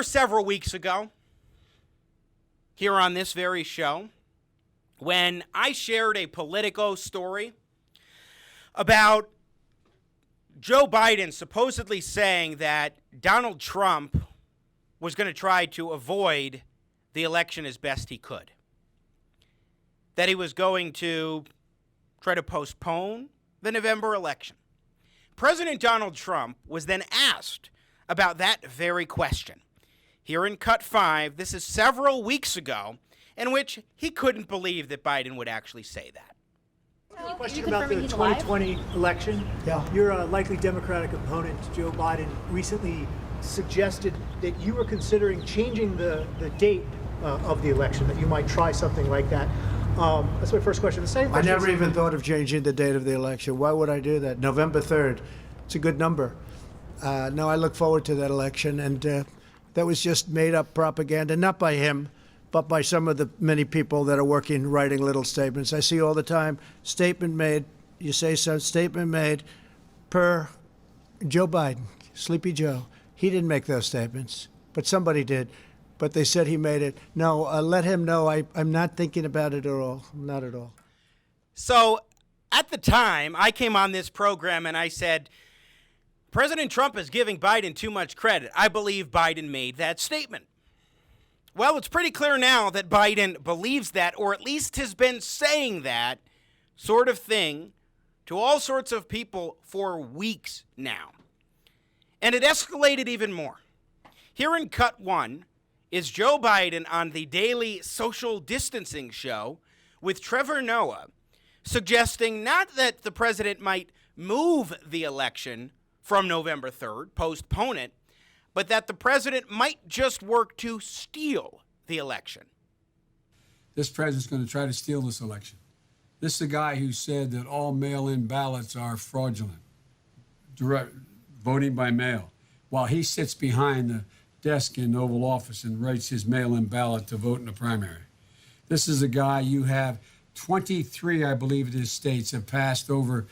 remember several weeks ago, here on this very show, when I shared a Politico story about Joe Biden supposedly saying that Donald Trump was going to try to avoid the election as best he could. That he was going to try to postpone the November election. President Donald Trump was then asked about that very question. Here in Cut 5, this is several weeks ago, in which he couldn't believe that Biden would actually say that. Question about the 2020 election. Yeah. Your likely Democratic opponent, Joe Biden, recently suggested that you were considering changing the date of the election, that you might try something like that. That's my first question. The second question I never even thought of changing the date of the election. Why would I do that? November 3rd. It's a good number. No, I look forward to that election, and that was just made-up propaganda, not by him, but by some of the many people that are working, writing little statements. I see all the time, statement made, you say so, statement made per Joe Biden, Sleepy Joe. He didn't make those statements, but somebody did. But they said he made it. No, let him know I'm not thinking about it at all, not at all. So at the time, I came on this program and I said, President Trump is giving Biden too much credit. I believe Biden made that statement. Well, it's pretty clear now that Biden believes that, or at least has been saying that sort of thing to all sorts of people for weeks now. And it escalated even more. Here in Cut 1 is Joe Biden on the daily social distancing show with Trevor Noah, suggesting not that the president might move the election from November 3rd, postpone it, but that the president might just work to steal the election. This president's going to try to steal this election. This is a guy who said that all mail-in ballots are fraudulent, direct voting by mail, while he sits behind the desk in the Oval Office and writes his mail-in ballot to vote in the primary. This is a guy, you have 23, I believe it is, states have passed over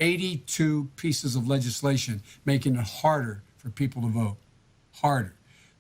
82 pieces of legislation, making it harder for people to vote. Harder.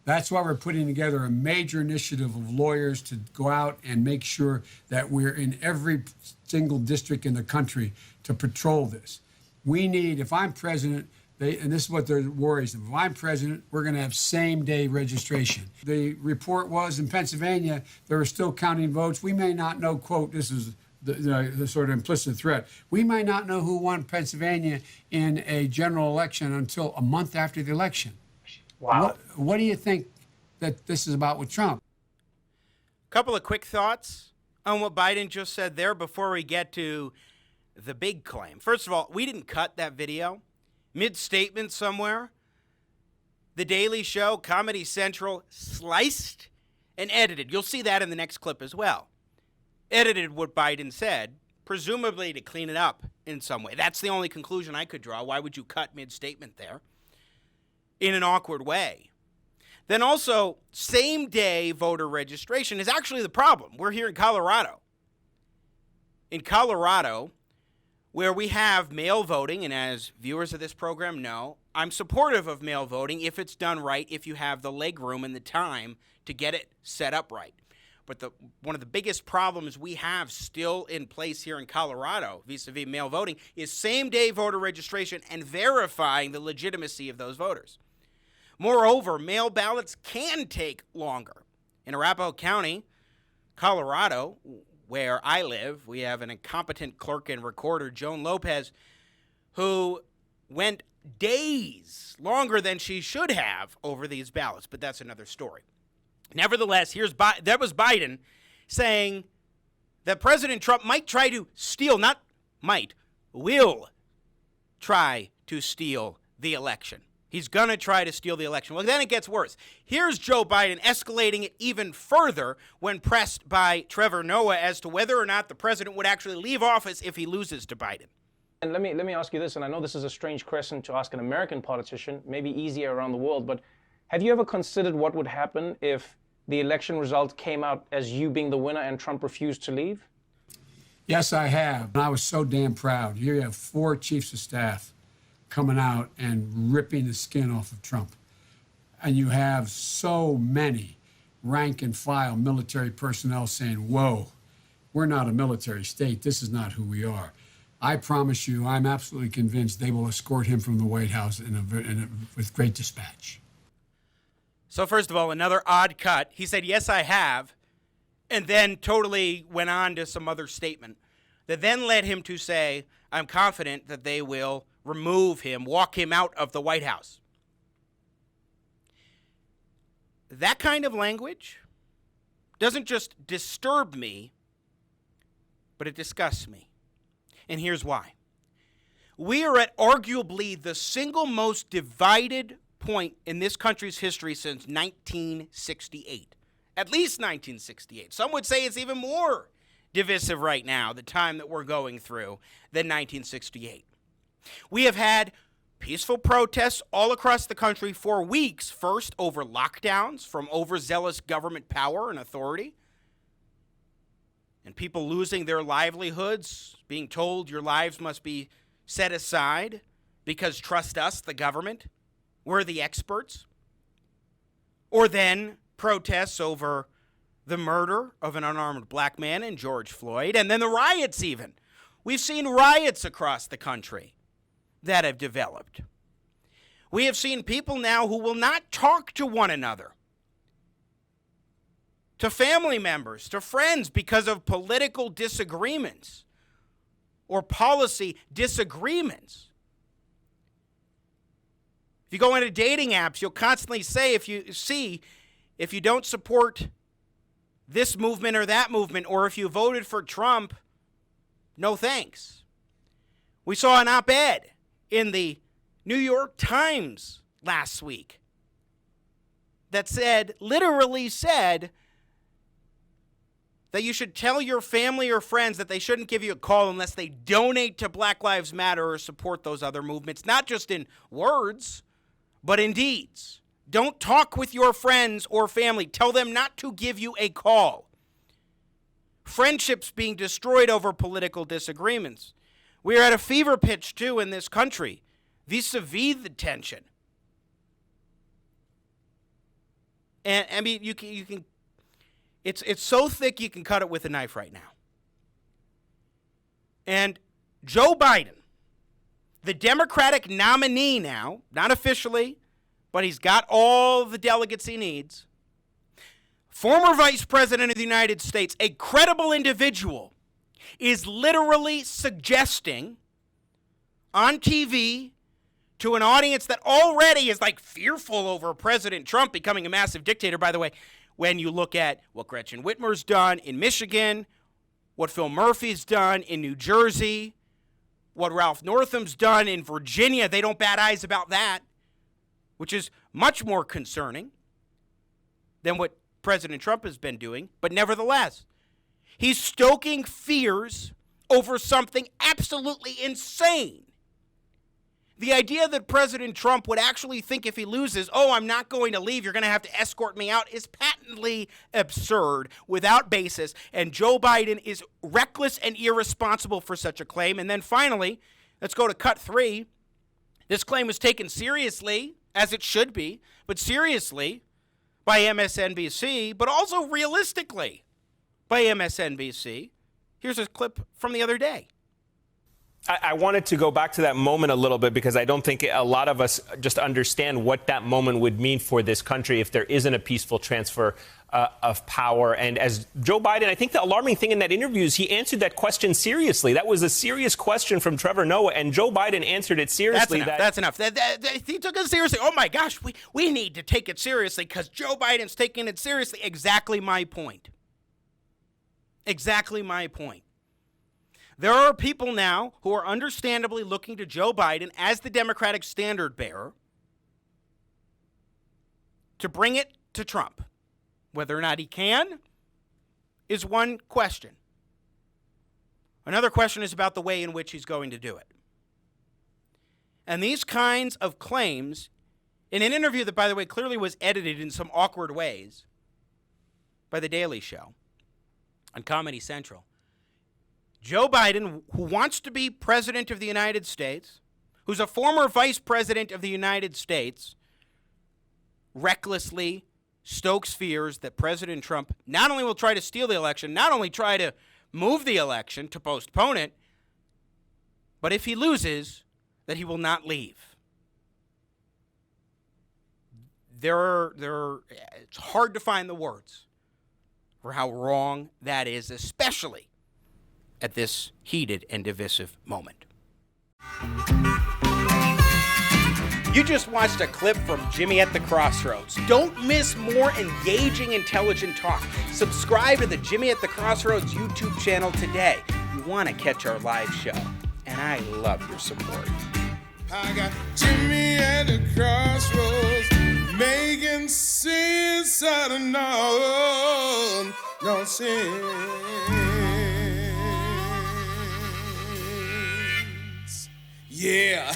That's why we're putting together a major initiative of lawyers to go out and make sure that we're in every single district in the country to patrol this. We need, if I'm president, and this is what their worries. If I'm president, we're going to have same-day registration. The report was in Pennsylvania, they were still counting votes. We may not know, quote, this is the sort of implicit threat. We might not know who won Pennsylvania in a general election until a month after the election. Wow. What do you think that this is about with Trump? A couple of quick thoughts on what Biden just said there before we get to the big claim. First of all, we didn't cut that video. Mid-statement somewhere, The Daily Show, Comedy Central, sliced and edited. You'll see that in the next clip as well. Edited what Biden said, presumably to clean it up in some way. That's the only conclusion I could draw. Why would you cut mid-statement there? In an awkward way. Then also, same-day voter registration is actually the problem. We're here in Colorado. In Colorado, where we have mail voting, and as viewers of this program know, I'm supportive of mail voting if it's done right, if you have the leg room and the time to get it set up right. But one of the biggest problems we have still in place here in Colorado vis-a-vis mail voting is same-day voter registration and verifying the legitimacy of those voters. Moreover, mail ballots can take longer. In Arapahoe County, Colorado, where I live, we have an incompetent clerk and recorder, Joan Lopez, who went days longer than she should have over these ballots, but that's another story. Nevertheless, that was Biden saying that President Trump might try to steal, not might, will try to steal the election. He's going to try to steal the election. Well, then it gets worse. Here's Joe Biden escalating it even further when pressed by Trevor Noah as to whether or not the president would actually leave office if he loses to Biden. And let me ask you this, and I know this is a strange question to ask an American politician, maybe easier around the world, but have you ever considered what would happen if the election result came out as you being the winner and Trump refused to leave? Yes, I have. And I was so damn proud. Here you have 4 chiefs of staff coming out and ripping the skin off of Trump. and you have so many rank and file military personnel saying, whoa, we're not a military state. This is not who we are. I promise you, I'm absolutely convinced they will escort him from the White House with great dispatch. So first of all, another odd cut. He said, yes, I have, and then totally went on to some other statement that then led him to say, I'm confident that they will remove him, walk him out of the White House. That kind of language doesn't just disturb me, but it disgusts me. And here's why. We are at arguably the single most divided point in this country's history since 1968. At least 1968. Some would say it's even more divisive right now, the time that we're going through, than 1968. We have had peaceful protests all across the country for weeks, first over lockdowns from overzealous government power and authority, and people losing their livelihoods, being told your lives must be set aside because trust us, the government, we're the experts. Or then protests over the murder of an unarmed black man in George Floyd, and then the riots even. We've seen riots across the country that have developed. We have seen people now who will not talk to one another, to family members, to friends, because of political disagreements or policy disagreements. If you go into dating apps, you'll constantly say, if you don't support this movement or that movement, or if you voted for Trump, no thanks. We saw an op-ed in the New York Times last week that literally said that you should tell your family or friends that they shouldn't give you a call unless they donate to Black Lives Matter or support those other movements, not just in words, but in deeds. Don't talk with your friends or family. Tell them not to give you a call. Friendships being destroyed over political disagreements. We are at a fever pitch, too, in this country, vis-a-vis the tension. And, I mean, you can it's so thick you can cut it with a knife right now. And Joe Biden, the Democratic nominee now, not officially, but he's got all the delegates he needs, former Vice President of the United States, a credible individual, is literally suggesting on TV to an audience that already is like fearful over President Trump becoming a massive dictator. By the way, when you look at what Gretchen Whitmer's done in Michigan, what Phil Murphy's done in New Jersey, what Ralph Northam's done in Virginia, they don't bat eyes about that, which is much more concerning than what President Trump has been doing. But nevertheless, he's stoking fears over something absolutely insane. The idea that President Trump would actually think if he loses, oh, I'm not going to leave, you're going to have to escort me out, is patently absurd, without basis. And Joe Biden is reckless and irresponsible for such a claim. And then finally, let's go to cut 3. This claim was taken seriously, as it should be, but seriously by MSNBC, but also realistically by MSNBC. Here's a clip from the other day. I wanted to go back to that moment a little bit because I don't think a lot of us just understand what that moment would mean for this country if there isn't a peaceful transfer of power. And as Joe Biden, I think the alarming thing in that interview is he answered that question seriously. That was a serious question from Trevor Noah, and Joe Biden answered it seriously. That's enough. He took it seriously. Oh, my gosh, we need to take it seriously because Joe Biden's taking it seriously. Exactly my point. Exactly my point. There are people now who are understandably looking to Joe Biden as the Democratic standard bearer to bring it to Trump. Whether or not he can is one question. Another question is about the way in which he's going to do it. And these kinds of claims, in an interview that, by the way, clearly was edited in some awkward ways by The Daily Show on Comedy Central, Joe Biden, who wants to be president of the United States, who's a former vice president of the United States, recklessly stokes fears that President Trump not only will try to steal the election, not only try to move the election to postpone it, but if he loses, that he will not leave. It's hard to find the words for how wrong that is, especially at this heated and divisive moment. You just watched a clip from Jimmy at the Crossroads. Don't miss more engaging, intelligent talk. Subscribe to the Jimmy at the Crossroads YouTube channel today. You want to catch our live show, and I love your support. I got Jimmy at the crossroads, making sense out of no sense. Yeah.